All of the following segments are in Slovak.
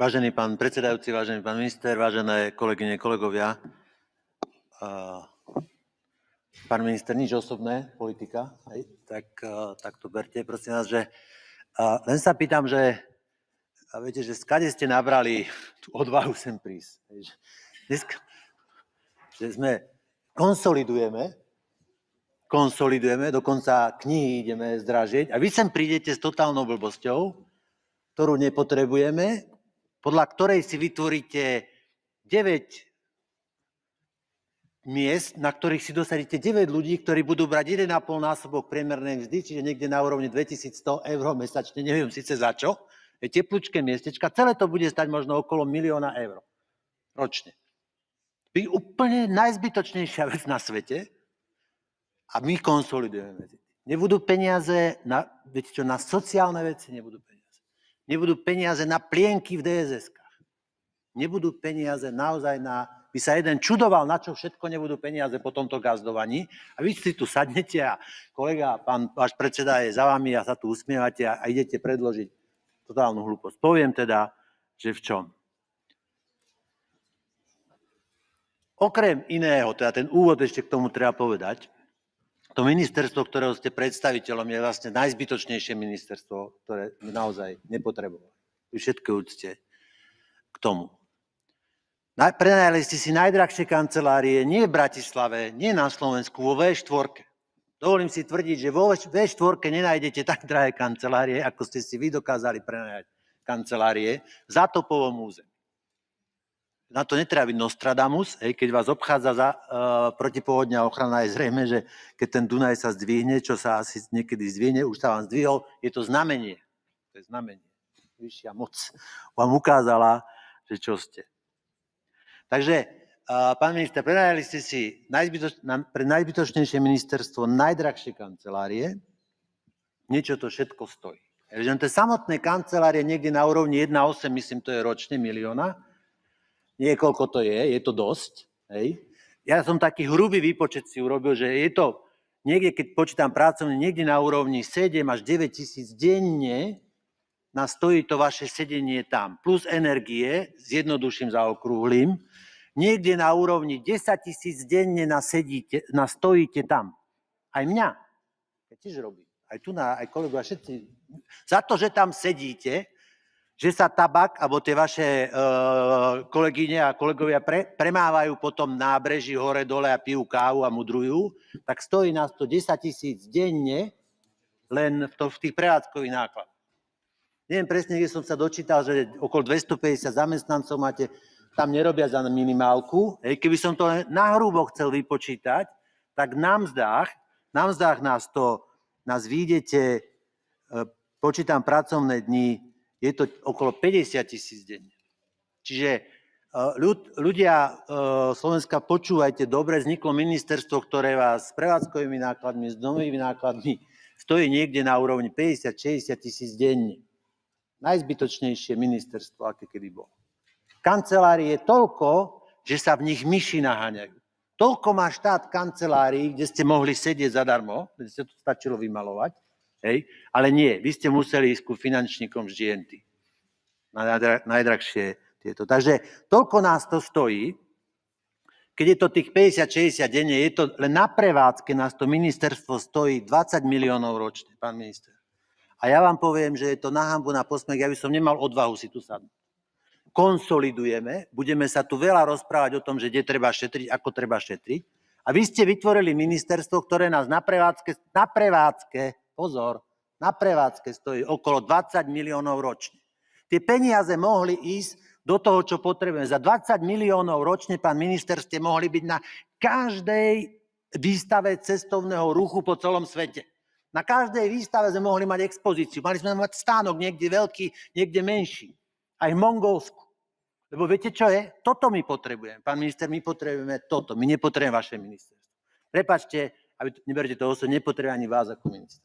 Vážený pán predsedajúci, vážený pán minister, vážené kolegyne, kolegovia. Pán minister, nič osobné, politika, tak to berte, prosím vás, že len sa pýtam, že viete, že skade ste nabrali tú odvahu sem prísť. Dneska, že sme konsolidujeme, dokonca knihy ideme zdražiť a vy sem prídete s totálnou blbosťou, ktorú nepotrebujeme, podľa ktorej si vytvoríte 9 miest, na ktorých si dosadíte 9 ľudí, ktorí budú brať 1,5 násobok priemernej mzdy, čiže niekde na úrovni 2100 eur mesačne, neviem síce za čo, je teplúčké miestečka, celé to bude stať možno okolo 1 000 000 eur ročne. To je úplne najzbytočnejšia vec na svete a my konsolidujeme. Nebudú peniaze na sociálne veci, nebudú peniaze. Nebudú peniaze na plienky v DSS-kách. Nebudú peniaze naozaj by sa jeden čudoval, na čo všetko nebudú peniaze po tomto gazdovaní. A vy si tu sadnete a kolega, pán váš predseda je za vami a sa tu usmievate a idete predložiť totálnu hlúposť. Poviem teda, že v čom. Okrem iného, teda ten úvod ešte k tomu treba povedať, to ministerstvo, ktorého ste predstaviteľom, je vlastne najzbytočnejšie ministerstvo, ktoré naozaj nepotrebovali. Všetko úcte k tomu. Prenajali ste si najdrahšie kancelárie nie v Bratislave, nie na Slovensku, vo V4. Dovolím si tvrdiť, že vo V4 nenájdete tak drahé kancelárie, ako ste si vy dokázali prenajať kancelárie v Zátopovom území. Na to netreba byť Nostradamus, keď vás obchádza protipovodňa ochrana, je zrejme, že keď ten Dunaj sa zdvihne, čo sa asi niekedy zdvihne, už sa vám zdvihol, je to znamenie. To je znamenie. Vyššia moc vám ukázala, že čo ste. Takže, pán minister, prenajali ste si pre najzbytočnejšie ministerstvo najdrahšie kancelárie. Niečo to všetko stojí. Len tie samotné kancelárie niekde na úrovni 1,8, myslím, to je ročne milióna. Niekoľko to je to dosť. Hej. Ja som taký hrubý výpočet si urobil, že je to niekde, keď počítam pracovne, niekde na úrovni 7 až 9 tisíc denne nás stojí to vaše sedenie tam. Plus energie, zjednoduším zaokrúhlim, niekde na úrovni 10 tisíc denne nás stojíte tam. Aj mňa. Ja tiež robím. Aj tu aj kolegovia, všetci. Za to, že tam sedíte, že sa tabak, alebo tie vaše kolegyne a kolegovia premávajú potom nábreží hore dole a pijú kávu a mudrujú, tak stojí nás to 10 tisíc denne len v tých prevádzkových nákladoch. Neviem presne, kde som sa dočítal, že okolo 250 zamestnancov máte, tam nerobia za minimálku. Keby som to nahrubo chcel vypočítať, tak na mzdách nás vyjdete, počítam pracovné dni, je to okolo 50 tisíc denne. Čiže ľudia Slovenska, počúvajte dobre, vzniklo ministerstvo, ktoré vás s prevádzkovými nákladmi, s domovými nákladmi stojí niekde na úrovni 50-60 tisíc denne. Najzbytočnejšie ministerstvo, aké kedy bolo. Kancelárie je toľko, že sa v nich myši naháňajú. Toľko má štát kancelárií, kde ste mohli sedieť zadarmo, kde sa to stačilo vymalovať, hej? Ale nie, vy ste museli ísť ku finančníkom z GNT. Najdrahšie tieto. Takže toľko nás to stojí, keď je to tých 50-60 denne, je to len na prevádzke nás to ministerstvo stojí 20 miliónov ročne, pán minister. A ja vám poviem, že je to na hanbu, na posmech, ja by som nemal odvahu si tu sadnúť. Konsolidujeme, budeme sa tu veľa rozprávať o tom, že kde treba šetriť, ako treba šetriť. A vy ste vytvorili ministerstvo, ktoré nás na prevádzke stojí okolo 20 miliónov ročne. Tie peniaze mohli ísť do toho, čo potrebujeme. Za 20 miliónov ročne, pán minister, ste mohli byť na každej výstave cestovného ruchu po celom svete. Na každej výstave sme mohli mať expozíciu. Mali sme mať stánok niekde veľký, niekde menší. Aj v Mongolsku. Lebo viete, čo je? Toto my potrebujeme. Pán minister, my potrebujeme toto. My nepotrebujeme vaše ministerstvo. Prepáčte, neberte to osobne, nepotrebujeme ani vás ako minister.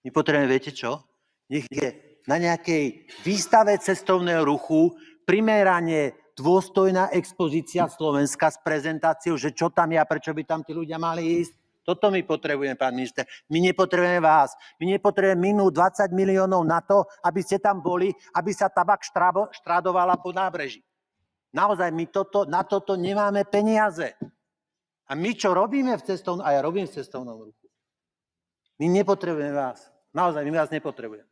My potrebujeme, viete čo? Nech je na nejakej výstave cestovného ruchu primerane dôstojná expozícia Slovenska s prezentáciou, že čo tam je a prečo by tam tí ľudia mali ísť. Toto my potrebujeme, pán minister. My nepotrebujeme vás. My nepotrebujeme minút 20 miliónov na to, aby ste tam boli, aby sa tabak štrádovala po nábreží. Naozaj, my na toto nemáme peniaze. A my čo robíme a ja robím v cestovnom ruchu. My nepotrebujeme vás. Naozaj, my vás nepotrebujeme.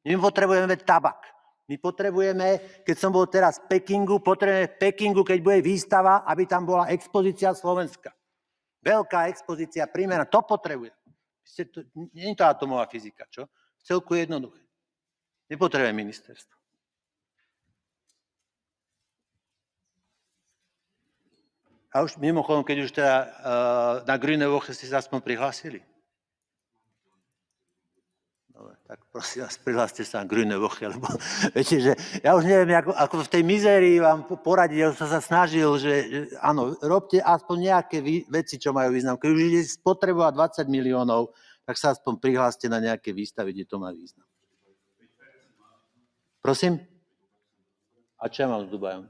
My potrebujeme tabak. My potrebujeme, keď som bol teraz v Pekingu, keď bude výstava, aby tam bola expozícia Slovenska. Veľká expozícia, primeraná. To potrebujeme. Nie je to atomová fyzika, čo? Celku jednoduché. Nepotrebujeme ministerstvo. A už mimochodom, keď už teda na Grüne Woche ste sa aspoň prihlásili. Dobre, tak prosím vás, prihláste sa na Grüne Woche, lebo viete, že ja už neviem, ako v tej mizérii vám poradiť, ja už som sa snažil, že áno, robte aspoň nejaké veci, čo majú význam. Keď už ide spotrebovať 20 miliónov, tak sa aspoň prihláste na nejaké výstavy, kde to má význam. Prosím? A čo ja mám s Dubajom?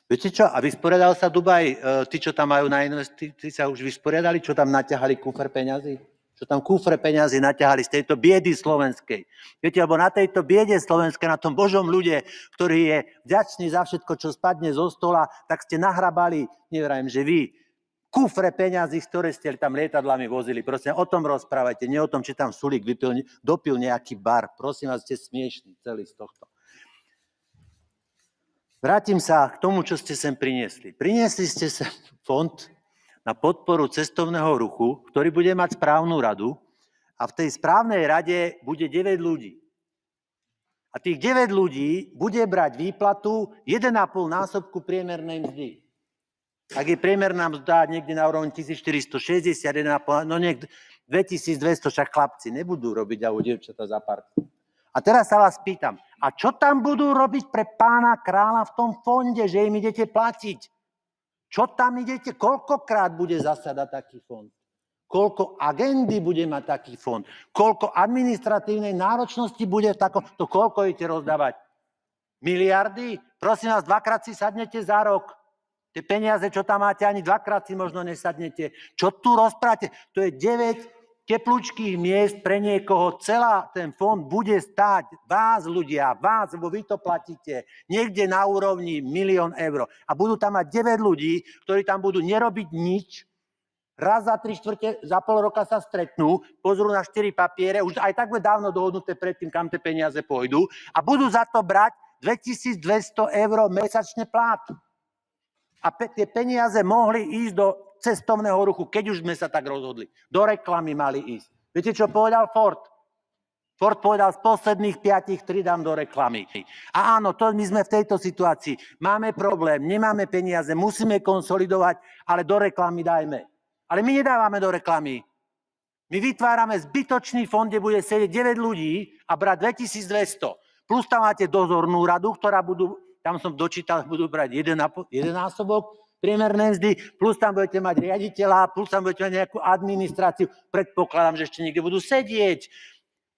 Viete čo? A vysporiadal sa Dubaj, tí, čo tam majú na investícii, sa už vysporiadali, čo tam naťahali kufr peňazí? Čo tam kufre peňazí naťahali z tejto biedy slovenskej. Viete, lebo na tejto biede slovenskej, na tom Božom ľude, ktorý je vďačný za všetko, čo spadne zo stola, tak ste nahrabali, neviem, že vy, kufre peňazí, ktoré ste tam lietadlami vozili. Prosím, o tom rozprávajte, nie o tom, či tam Sulík dopil nejaký bar. Prosím vás, ste smiešní celý z tohto. Vrátim sa k tomu, čo ste sem priniesli. Priniesli ste sem fond na podporu cestovného ruchu, ktorý bude mať správnu radu a v tej správnej rade bude 9 ľudí. A tých 9 ľudí bude brať výplatu 1,5 násobku priemernej mzdy. Ak je priemerná mzda niekde na úrovni 1460, 1,5, no niekde 2200, však chlapci nebudú robiť alebo dievčatá za parku. A teraz sa vás pýtam, a čo tam budú robiť pre pána kráľa v tom fonde, že im idete platiť? Čo tam idete? Koľkokrát bude zasadať taký fond? Koľko agendy bude mať taký fond? Koľko administratívnej náročnosti bude to koľko idete rozdávať? Miliardy? Prosím vás, 2-krát si sadnete za rok. Tie peniaze, čo tam máte, ani 2-krát si možno nesadnete. Čo tu rozprávate? To je 9 teplúčkých miest pre niekoho. Celá ten fond bude stáť vás, ľudia, vás, lebo vy to platíte, niekde na úrovni 1 000 000 eur. A budú tam mať 9 ľudí, ktorí tam budú nerobiť nič, raz za 3/4, za pol roka sa stretnú, pozrú na 4 papiere, už aj tak bude dávno dohodnuté predtým, kam tie peniaze pôjdu, a budú za to brať 2200 eur mesačne plát. A tie peniaze mohli ísť do cestovného ruchu, keď už sme sa tak rozhodli. Do reklamy mali ísť. Viete, čo povedal Ford? Ford povedal, z posledných 5 3 dám do reklamy. A áno, to my sme v tejto situácii. Máme problém, nemáme peniaze, musíme konsolidovať, ale do reklamy dajme. Ale my nedávame do reklamy. My vytvárame zbytočný fond, kde bude sedieť 9 ľudí a brať 2200. Plus tam máte dozornú radu, ktorá tam som dočítal, budú brať 1 násobok priemernej mzdy, plus tam budete mať riaditeľa, plus tam budete mať nejakú administráciu. Predpokladám, že ešte niekde budú sedieť.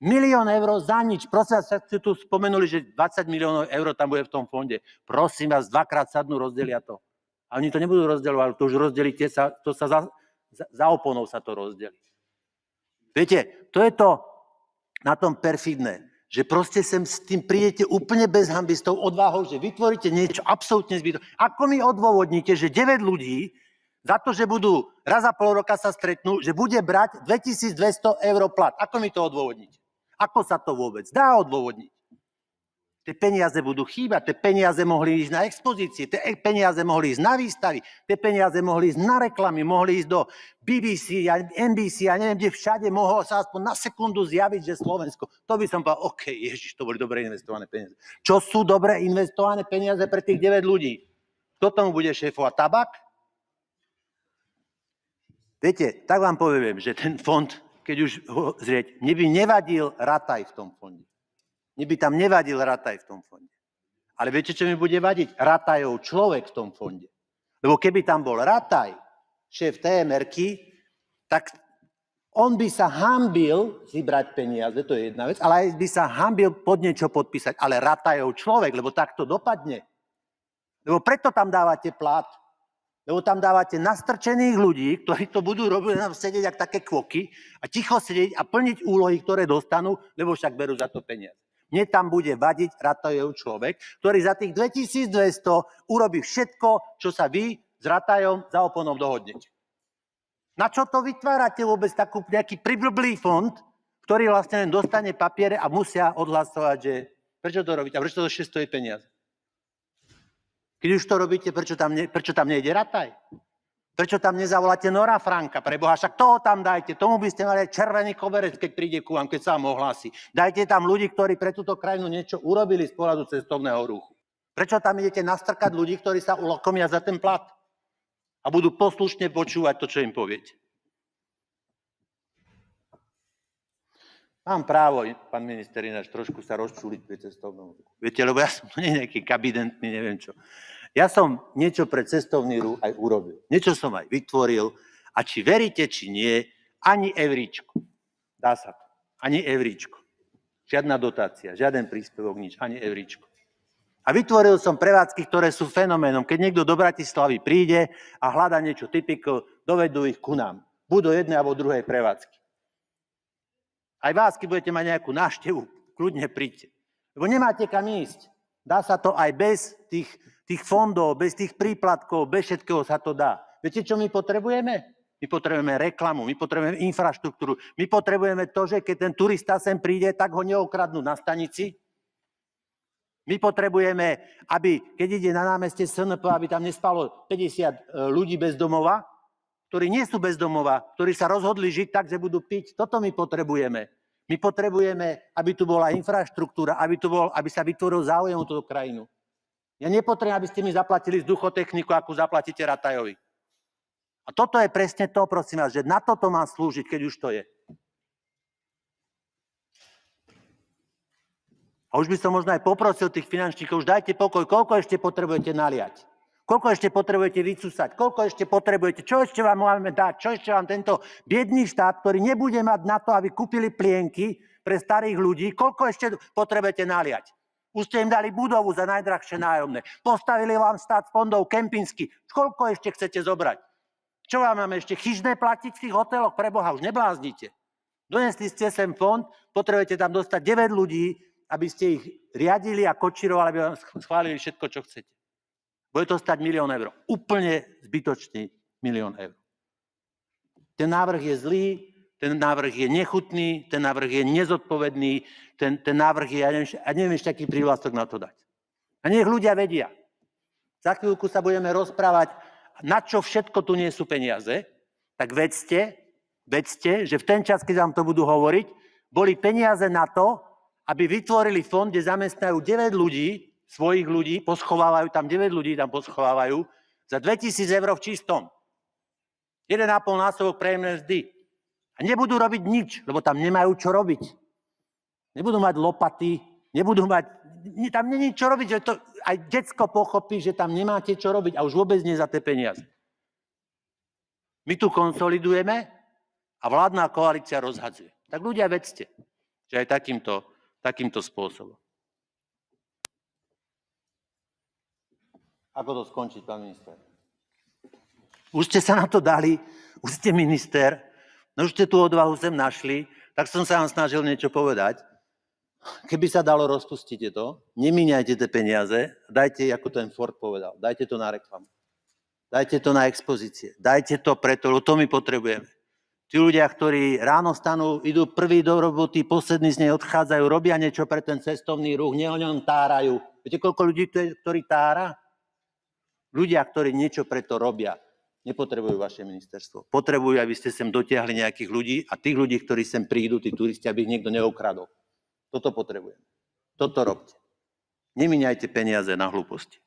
1 000 000 eur za nič. Prosím vás, ste tu spomenuli, že 20 miliónov eur tam bude v tom fonde. Prosím vás, 2-krát sadnú, rozdelia to. A oni to nebudú rozdeľovať, to už rozdelíte sa, za oponou sa to rozdelí. Viete, to je to na tom perfidné, že proste sem s tým prídete úplne bez hanby, s tou odvahou, že vytvoríte niečo absolútne zbytočné. Ako mi odôvodníte, že 9 ľudí za to, že budú raz za pol roka sa stretnú, že bude brať 2200 eur plat? Ako mi to odôvodníte? Ako sa to vôbec dá odôvodniť? Tie peniaze budú chýbať, tie peniaze mohli ísť na expozície, tie peniaze mohli ísť na výstavy, tie peniaze mohli ísť na reklamy, mohli ísť do BBC a NBC a neviem, kde všade mohlo sa aspoň na sekundu zjaviť, že Slovensko. To by som povedal, OK, ježiš, to boli dobre investované peniaze. Čo sú dobre investované peniaze pre tých 9 ľudí? Kto tomu bude šéfovať? Tabak? Viete, tak vám poviem, že ten fond, keď už ho zrieť, mne by nevadil rataj v tom fonde. Mne by tam nevadil rataj v tom fonde. Ale viete, čo mi bude vadiť? Ratajov človek v tom fonde. Lebo keby tam bol rataj, šéf TMR-ky, tak on by sa hanbil si brať peniaze, to je jedna vec, ale aj by sa hanbil pod niečo podpísať. Ale ratajov človek, lebo tak to dopadne. Lebo preto tam dávate plat. Lebo tam dávate nastrčených ľudí, ktorí to budú robiť, sedieť ako také kvoky a ticho sedieť a plniť úlohy, ktoré dostanú, lebo však berú za to peniaze. Mne tam bude vadiť Ratajov človek, ktorý za tých 2200 urobí všetko, čo sa vy s Ratajom za oponom dohodnete. Na čo to vytvárate vôbec nejaký priblblý fond, ktorý vlastne len dostane papiere a musia odhlasovať, že prečo to robíte a prečo to ešte stojí peniaze? Keď už to robíte, prečo tam nejde Rataj? Prečo tam nezavoláte Nora Franka? Preboha, však toho tam dajte. Tomu by ste mali aj červený koberec, keď príde ku vám, keď sa vám ohlási. Dajte tam ľudí, ktorí pre túto krajinu niečo urobili z pohľadu cestovného ruchu. Prečo tam idete nastrkať ľudí, ktorí sa ulokomia za ten plat? A budú poslušne počúvať to, čo im poviete. Mám právo, pán minister, ináč trošku sa rozčúliť pri cestovnom ruchu. Viete, lebo ja som nejaký kabinetný, neviem čo. Ja som niečo pre cestovný ruch aj urobil. Niečo som aj vytvoril. A či veríte, či nie, ani evríčko. Dá sa to. Ani evríčko. Žiadna dotácia, žiaden príspevok, nič. Ani evríčko. A vytvoril som prevádzky, ktoré sú fenoménom. Keď niekto do Bratislavy príde a hľadá niečo typical, dovedú ich ku nám. Buď do jednej alebo druhej prevádzky. Aj vás, keď budete mať nejakú návštevu, kľudne príďte. Lebo nemáte kam ísť. Dá sa to aj bez tých fondov, bez tých príplatkov, bez všetkého sa to dá. Viete, čo my potrebujeme? My potrebujeme reklamu, my potrebujeme infraštruktúru, my potrebujeme to, že keď ten turista sem príde, tak ho neokradnú na stanici. My potrebujeme, aby keď ide na námestie SNP, aby tam nespalo 50 ľudí bez domova, ktorí nie sú bez domova, ktorí sa rozhodli žiť tak, že budú piť. Toto my potrebujeme. My potrebujeme, aby tu bola infraštruktúra, aby sa vytvoril záujem o túto krajinu. Ja nepotrebujem, aby ste mi zaplatili vzduchotechniku, akú zaplatíte Ratajovi. A toto je presne to, prosím vás, že na toto má slúžiť, keď už to je. A už by som možno aj poprosil tých finančníkov, už dajte pokoj, koľko ešte potrebujete naliať. Koľko ešte potrebujete vycúsať? Koľko ešte potrebujete? Čo ešte vám máme dať? Čo ešte vám tento biedný štát, ktorý nebude mať na to, aby kúpili plienky pre starých ľudí, koľko ešte potrebujete naliať? Už ste im dali budovu za najdrahšie nájomné. Postavili vám štát fondov kempinský. Koľko ešte chcete zobrať? Čo vám máme ešte chyžné platiť v tých hoteloch? Preboha, už nebláznite. Donesli ste sem fond, potrebujete tam dostať 9 ľudí, aby ste ich riadili a kočírovali, aby vám schválili všetko, čo chcete. Bude to stať 1 000 000 eur. Úplne zbytočný 1 000 000 eur. Ten návrh je zlý, ten návrh je nechutný, ten návrh je nezodpovedný, ten návrh je, ja neviem ešte aký prívlastok na to dať. A nech ľudia vedia. Za chvíľku sa budeme rozprávať, na čo všetko tu nie sú peniaze, tak vedzte, že v ten čas, keď vám to budú hovoriť, boli peniaze na to, aby vytvorili fond, kde zamestnajú 9 ľudí, svojich ľudí, poschovávajú tam 9 ľudí, tam poschovávajú za 2000 eur v čistom. 1,5 násobok priemernej mzdy. A nebudú robiť nič, lebo tam nemajú čo robiť. Nebudú mať lopaty, tam není čo robiť, že to aj decko pochopí, že tam nemáte čo robiť a už vôbec nie za tie peniaze. My tu konsolidujeme a vládna koalícia rozhadzuje. Tak ľudia vedzte, že aj takýmto spôsobom. Ako to skončiť, pán minister? Už ste sa na to dali, už ste minister, už ste tú odvahu sem našli, tak som sa vám snažil niečo povedať. Keby sa dalo, rozpustite to, nemíňajte tie peniaze, dajte, ako ten Ford povedal, dajte to na reklamu, dajte to na expozície, dajte to preto, lebo to my potrebujeme. Tí ľudia, ktorí ráno stanú, idú prví do roboty, poslední z nej odchádzajú, robia niečo pre ten cestovný ruch, nie o ňom tárajú. Viete, koľko ľudí tu je, ktorí tára? Ľudia, ktorí niečo preto robia, nepotrebujú vaše ministerstvo. Potrebujú, aby ste sem dotiahli nejakých ľudí a tých ľudí, ktorí sem prídu, tí turisti, aby ich niekto neukradol. Toto potrebujeme. Toto robte. Nemíňajte peniaze na hlúposti.